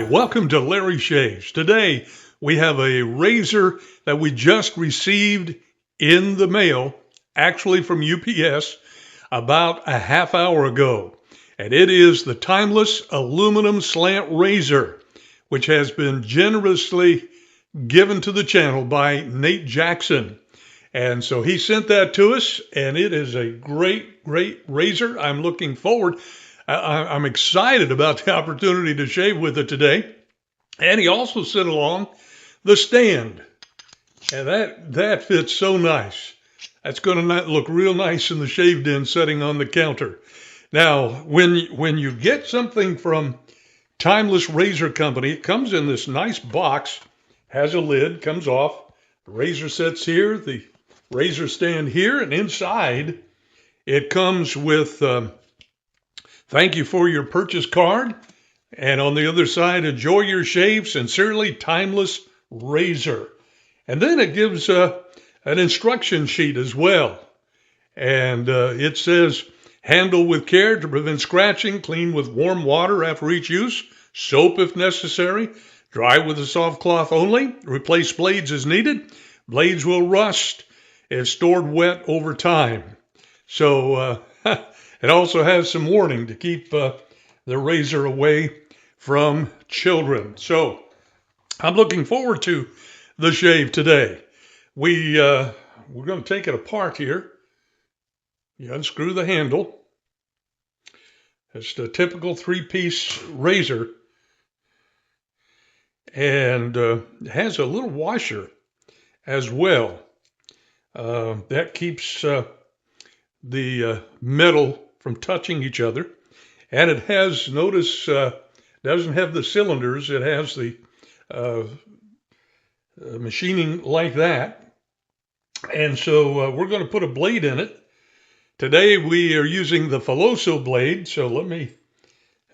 right, welcome to Larry Shaves. Today we have a razor that we just received in the mail, actually from UPS, about a half hour ago. And it is the timeless aluminum slant razor, which has been generously given to the channel by Nate Jackson. And so he sent that to us, and it is a great, great razor. I'm looking forward. I'm excited about the opportunity to shave with it today. And he also sent along the stand. And that fits so nice. That's going to look real nice in the shave den setting on the counter. Now, when you get something from Timeless Razor Company, it comes in this nice box, has a lid, comes off. The razor sits here, the razor stand here, and inside it comes with thank you for your purchase card. And on the other side, enjoy your shave. Sincerely, Timeless Razor. And then it gives an instruction sheet as well. And it says, handle with care to prevent scratching, clean with warm water after each use, soap if necessary, dry with a soft cloth only, replace blades as needed. Blades will rust if stored wet over time. So it also has some warning to keep the razor away from children. So I'm looking forward to the shave today. We're going to take it apart here. You unscrew the handle. It's the typical three-piece razor. And it has a little washer as well. That keeps the metal from touching each other. And it has, notice, doesn't have the cylinders. It has the machining like that. And so we're going to put a blade in it. Today we are using the Filoso blade. So let me,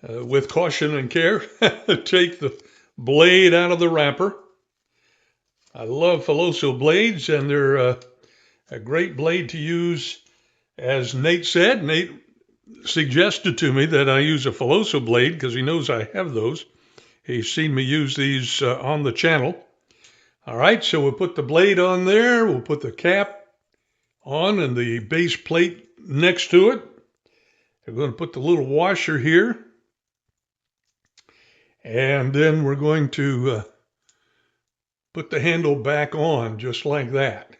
with caution and care, take the blade out of the wrapper. I love Filoso blades, and they're a great blade to use. As Nate said, Nate suggested to me that I use a Filoso blade because he knows I have those. He's seen me use these on the channel. All right, so we'll put the blade on there. We'll put the cap on and the base plate next to it. We're going to put the little washer here. And then we're going to put the handle back on just like that.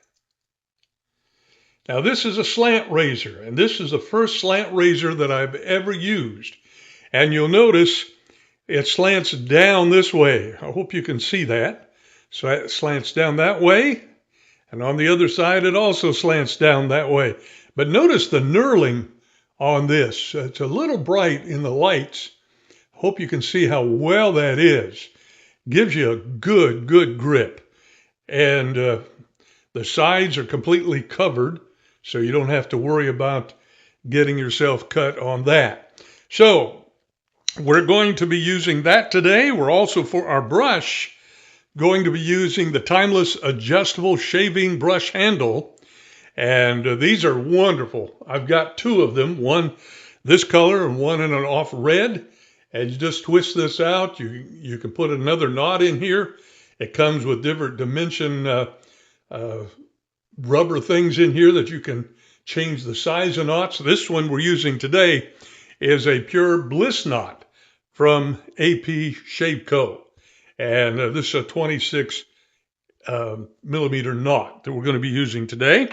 Now, this is a slant razor, and this is the first slant razor that I've ever used. And you'll notice it slants down this way. I hope you can see that. So it slants down that way, and on the other side, it also slants down that way. But notice the knurling on this. It's a little bright in the lights. Hope you can see how well that is. Gives you a good grip. And the sides are completely covered, so you don't have to worry about getting yourself cut on that. So we're going to be using that today. We're also, for our brush, going to be using the Timeless Adjustable Shaving Brush Handle. And these are wonderful. I've got two of them, one this color and one in an off red. And you just twist this out. You can put another knot in here. It comes with different dimension rubber things in here that you can change the size of knots. This one we're using today is a pure bliss knot from AP Shave Co. And this is a 26 millimeter knot that we're going to be using today.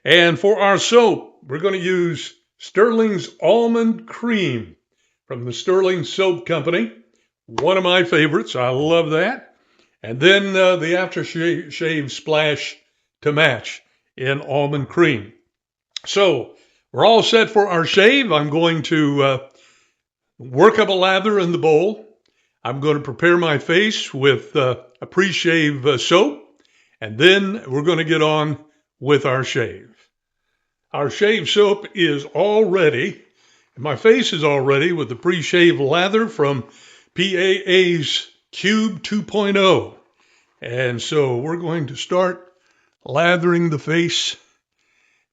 And for our soap, we're going to use Stirling's Almond Creme from the Stirling Soap Company. One of my favorites. I love that. And then the aftershave splash to match in Almond Creme. So we're all set for our shave. I'm going to work up a lather in the bowl. I'm going to prepare my face with a pre-shave soap. And then we're going to get on with our shave. Our shave soap is all ready. My face is all ready with the pre-shave lather from PAA's Cube 2.0. And so we're going to start lathering the face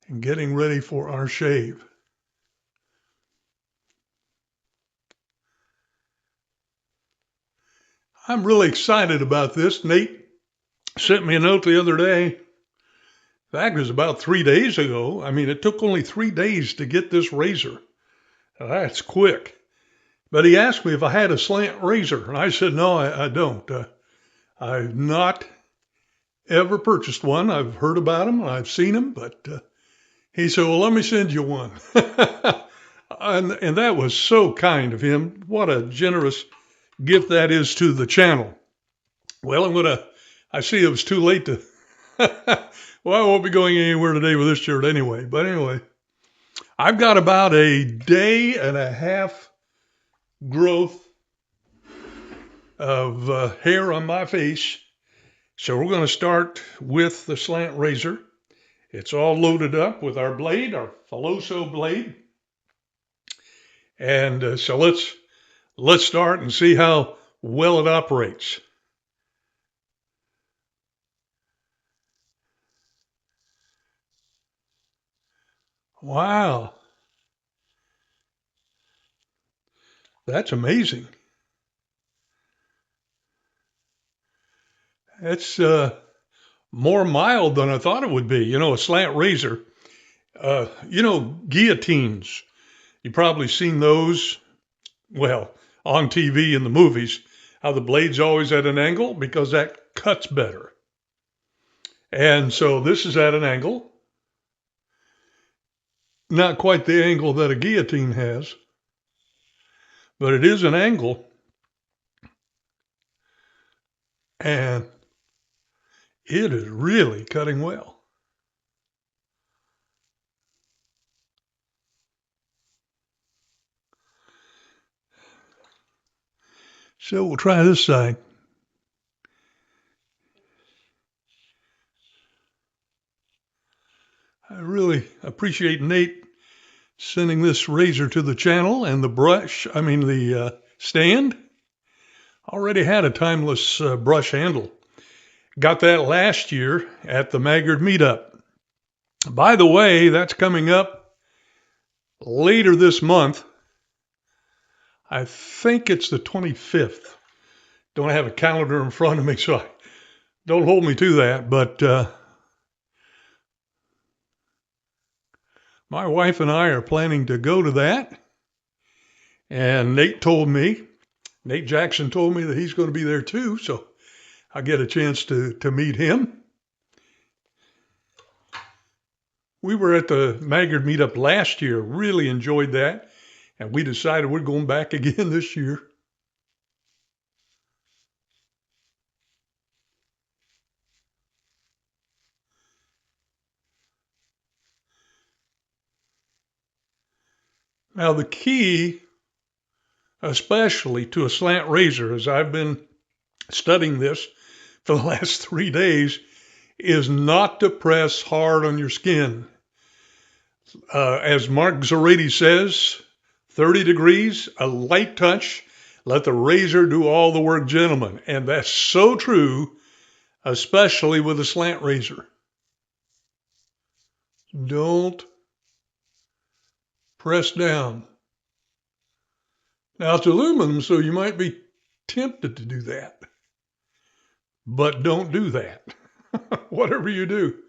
and getting ready for our shave. I'm really excited about this. Nate sent me a note the other day. In fact, it was about 3 days ago. I mean, it took only 3 days to get this razor. That's quick. But he asked me if I had a slant razor, and I said, no, I don't. I've not ever purchased one. I've heard about them, I've seen them, but he said, well, let me send you one. and that was so kind of him. What a generous gift that is to the channel. Well, I see it was too late to, well, I won't be going anywhere today with this shirt anyway. But anyway, I've got about a day and a half growth of hair on my face. So we're going to start with the slant razor. It's all loaded up with our blade, our Filoso blade. And so let's start and see how well it operates. Wow, that's amazing. It's more mild than I thought it would be. You know, a slant razor. Guillotines. You've probably seen those, well, on TV in the movies, how the blade's always at an angle because that cuts better. And so this is at an angle. Not quite the angle that a guillotine has, but it is an angle. And it is really cutting well. So we'll try this side. I really appreciate Nate sending this razor to the channel, and the stand. Already had a timeless brush handle. Got that last year at the Maggard meetup. By the way, that's coming up later this month. I think it's the 25th. Don't have a calendar in front of me, so don't hold me to that. But my wife and I are planning to go to that. And Nate Jackson told me that he's going to be there too. So I get a chance to meet him. We were at the Maggard meetup last year, really enjoyed that. And we decided we're going back again this year. Now, the key, especially to a slant razor, as I've been studying this for the last 3 days, is not to press hard on your skin. As Mark Zorady says, 30 degrees, a light touch, let the razor do all the work, gentlemen. And that's so true, especially with a slant razor. Don't press down. Now, it's aluminum, so you might be tempted to do that. But don't do that, whatever you do.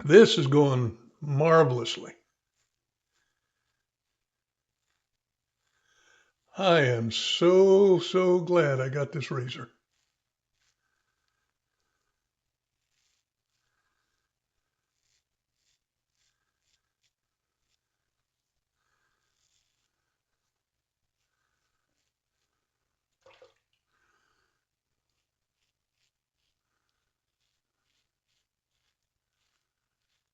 This is going marvelously. I am so glad I got this razor.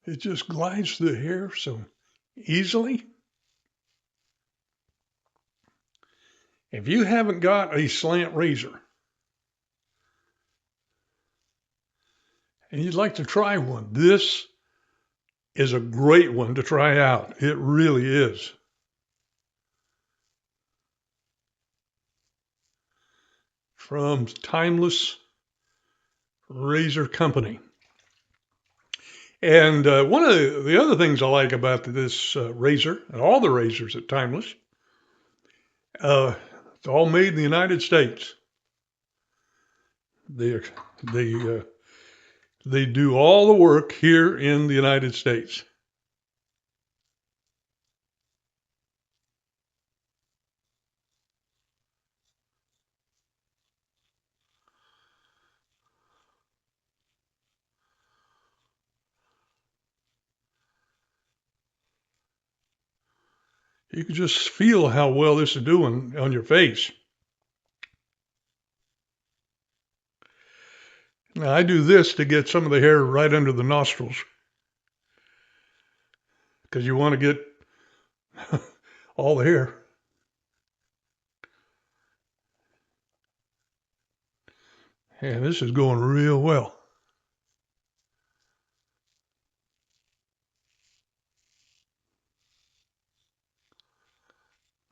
It just glides through the hair so easily. If you haven't got a slant razor and you'd like to try one, this is a great one to try out. It really is. From Timeless Razor Company. And one of the other things I like about this razor, and all the razors at Timeless, it's all made in the United States. They they uh, they do all the work here in the United States. You can just feel how well this is doing on your face. Now, I do this to get some of the hair right under the nostrils because you want to get all the hair. And this is going real well.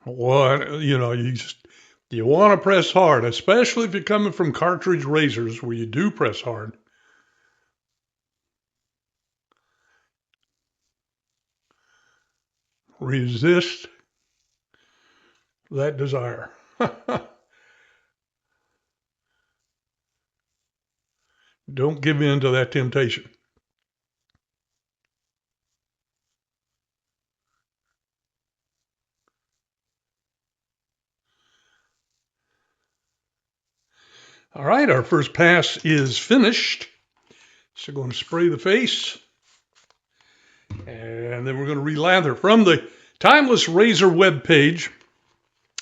What, you want to press hard, especially if you're coming from cartridge razors where you do press hard. Resist that desire. Don't give in to that temptation. All right, our first pass is finished. So we're going to spray the face. And then we're going to relather. From the Timeless Razor webpage,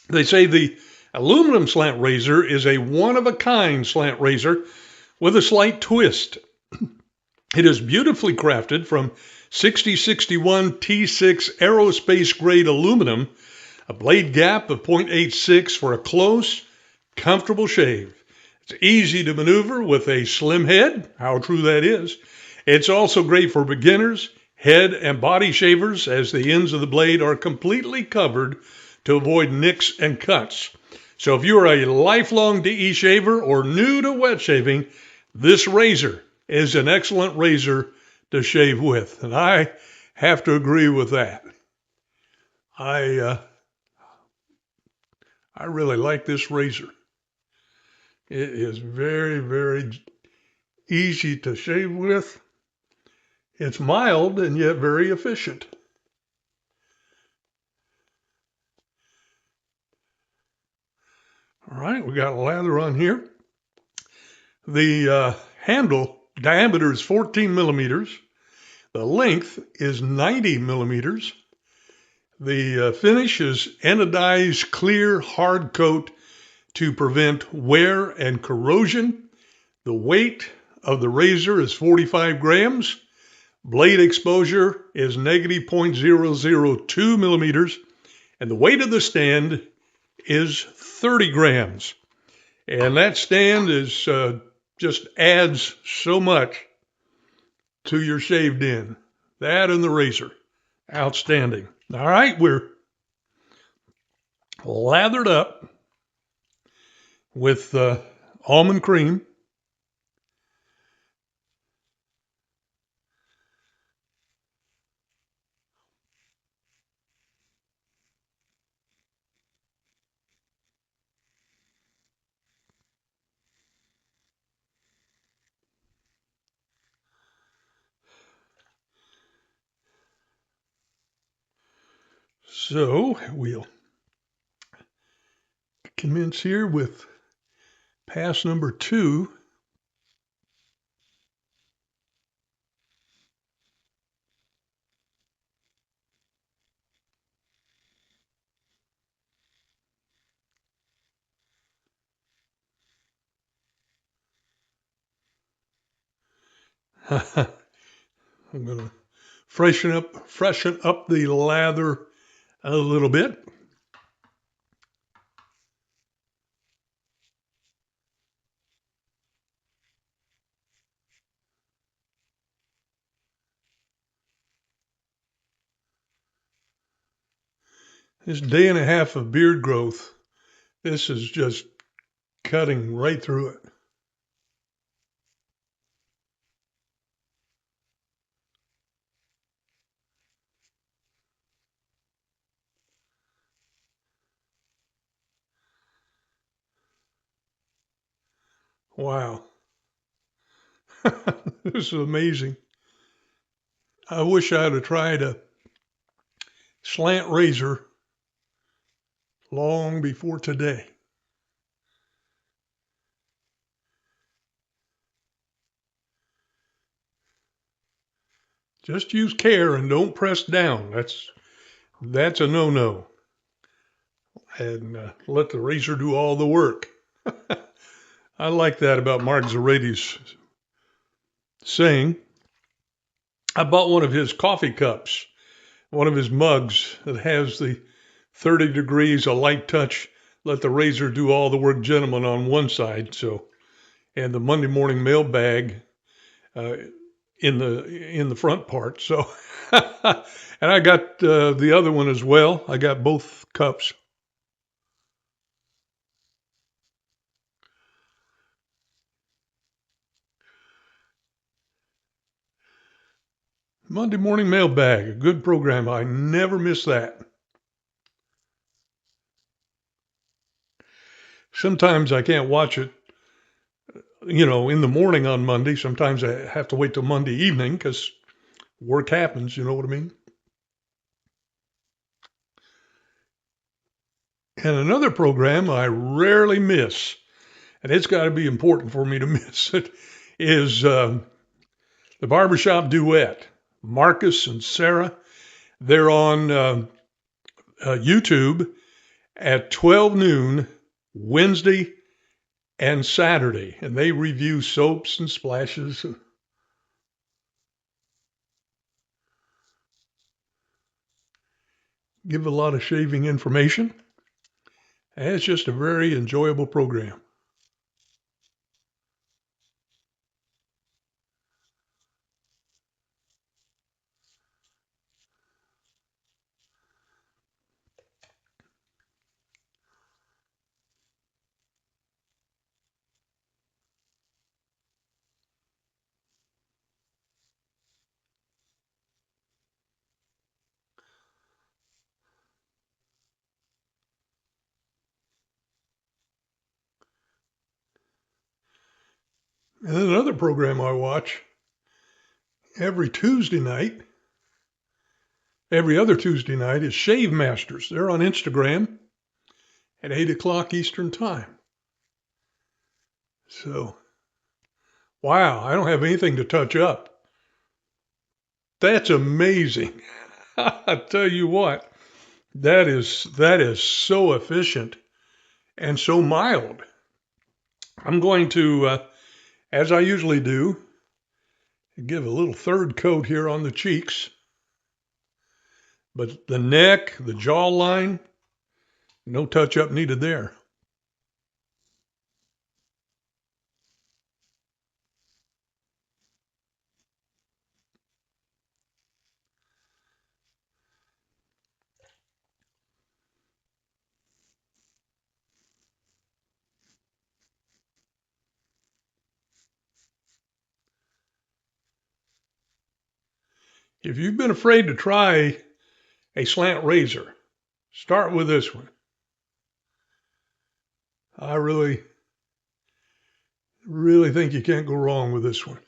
they say the Aluminum Slant Razor is a one-of-a-kind slant razor with a slight twist. It is beautifully crafted from 6061 T6 aerospace grade aluminum, a blade gap of 0.86 for a close, comfortable shave. It's easy to maneuver with a slim head. How true that is. It's also great for beginners, head and body shavers, as the ends of the blade are completely covered to avoid nicks and cuts. So if you are a lifelong DE shaver or new to wet shaving, this razor is an excellent razor to shave with. And I have to agree with that. I really like this razor. It is very, very easy to shave with. It's mild and yet very efficient. All right, we got lather on here. The handle diameter is 14 millimeters. The length is 90 millimeters. The finish is anodized clear hard coat to prevent wear and corrosion. The weight of the razor is 45 grams. Blade exposure is negative 0.002 millimeters. And the weight of the stand is 30 grams. And that stand is just adds so much to your shaved in. That and the razor. Outstanding. All right, we're lathered up with almond cream. So we'll commence here with pass number 2. I'm going to freshen up the lather a little bit. This day and a half of beard growth, this is just cutting right through it. Wow. This is amazing. I wish I'd have tried a slant razor long before today. Just use care and don't press down. That's a no-no. And let the razor do all the work. I like that about Mark Zarati's saying. I bought one of his coffee cups, one of his mugs that has the 30 degrees, a light touch, let the razor do all the work, gentlemen, on one side. So, and the Monday morning mailbag uh, in the front part. So, and I got the other one as well. I got both cups. Monday morning mailbag, a good program. I never miss that. Sometimes I can't watch it, in the morning on Monday. Sometimes I have to wait till Monday evening because work happens. You know what I mean? And another program I rarely miss, and it's got to be important for me to miss it, is the Barbershop Duet. Marcus and Sarah, they're on YouTube at 12 noon, Wednesday and Saturday, and they review soaps and splashes. Give a lot of shaving information. And it's just a very enjoyable program. And then another program I watch every Tuesday night, every other Tuesday night, is Shave Masters. They're on Instagram at 8 o'clock Eastern Time. So, wow, I don't have anything to touch up. That's amazing. I tell you what, that is so efficient and so mild. I'm going to, as I usually do, give a little third coat here on the cheeks, but the neck, the jawline, no touch up needed there. If you've been afraid to try a slant razor, start with this one. I really, really think you can't go wrong with this one.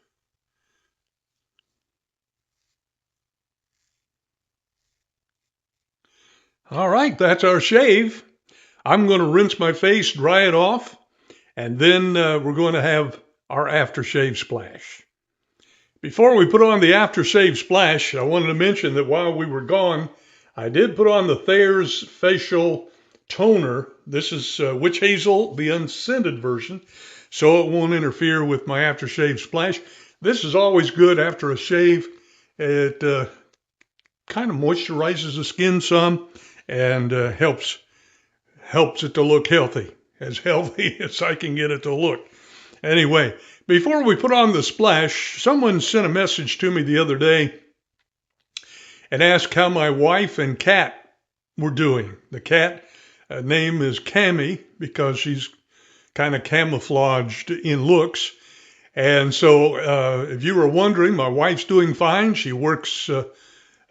All right, that's our shave. I'm going to rinse my face, dry it off, and then we're going to have our aftershave splash. Before we put on the aftershave splash, I wanted to mention that while we were gone, I did put on the Thayer's Facial Toner. This is Witch Hazel, the unscented version, so it won't interfere with my aftershave splash. This is always good after a shave. It kind of moisturizes the skin some and helps it to look healthy as I can get it to look. Anyway, before we put on the splash, someone sent a message to me the other day and asked how my wife and cat were doing. The cat name is Cammy because she's kind of camouflaged in looks. And so if you were wondering, my wife's doing fine. She works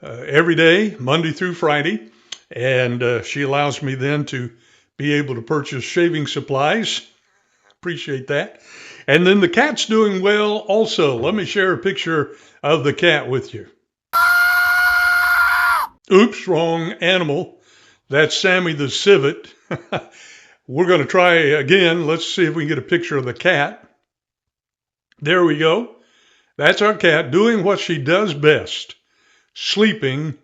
every day, Monday through Friday, and she allows me then to be able to purchase shaving supplies. Appreciate that. And then the cat's doing well also. Let me share a picture of the cat with you. Oops, wrong animal. That's Sammy the civet. We're going to try again. Let's see if we can get a picture of the cat. There we go. That's our cat doing what she does best, sleeping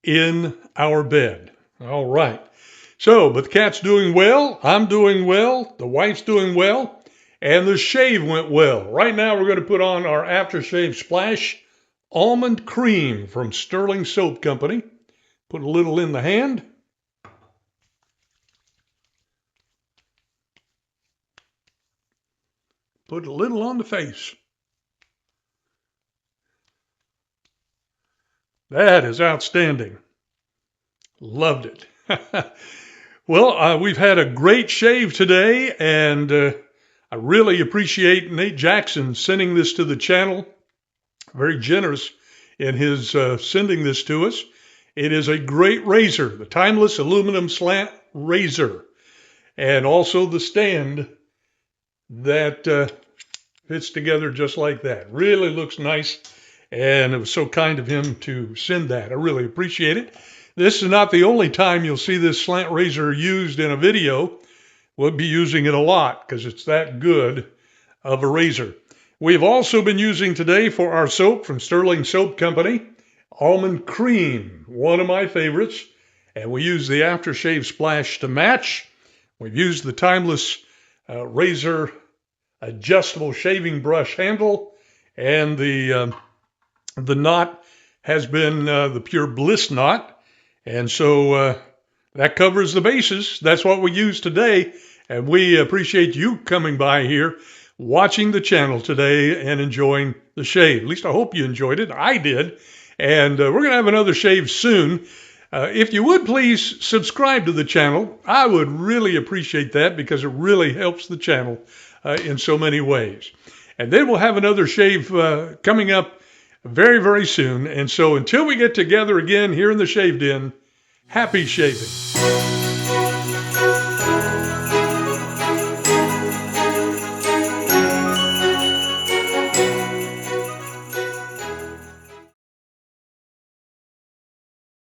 in our bed. All right. So, but the cat's doing well. I'm doing well. The wife's doing well. And the shave went well. Right now, we're going to put on our aftershave splash Almond Creme from Stirling Soap Company. Put a little in the hand. Put a little on the face. That is outstanding. Loved it. Well, we've had a great shave today, and I really appreciate Nate Jackson sending this to the channel. Very generous in his sending this to us. It is a great razor, the Timeless Aluminum Slant Razor, and also the stand that fits together just like that. Really looks nice, and it was so kind of him to send that. I really appreciate it. This is not the only time you'll see this slant razor used in a video. We'll be using it a lot because it's that good of a razor. We've also been using today for our soap from Stirling Soap Company, Almond Creme, one of my favorites. And we use the aftershave splash to match. We've used the Timeless Razor adjustable shaving brush handle. And the knot has been the Pure Bliss knot. And so that covers the bases. That's what we use today. And we appreciate you coming by here, watching the channel today and enjoying the shave. At least I hope you enjoyed it. I did. And we're going to have another shave soon. If you would please subscribe to the channel, I would really appreciate that because it really helps the channel in so many ways. And then we'll have another shave coming up very, very soon. And so until we get together again here in the Shave Den, happy shaving.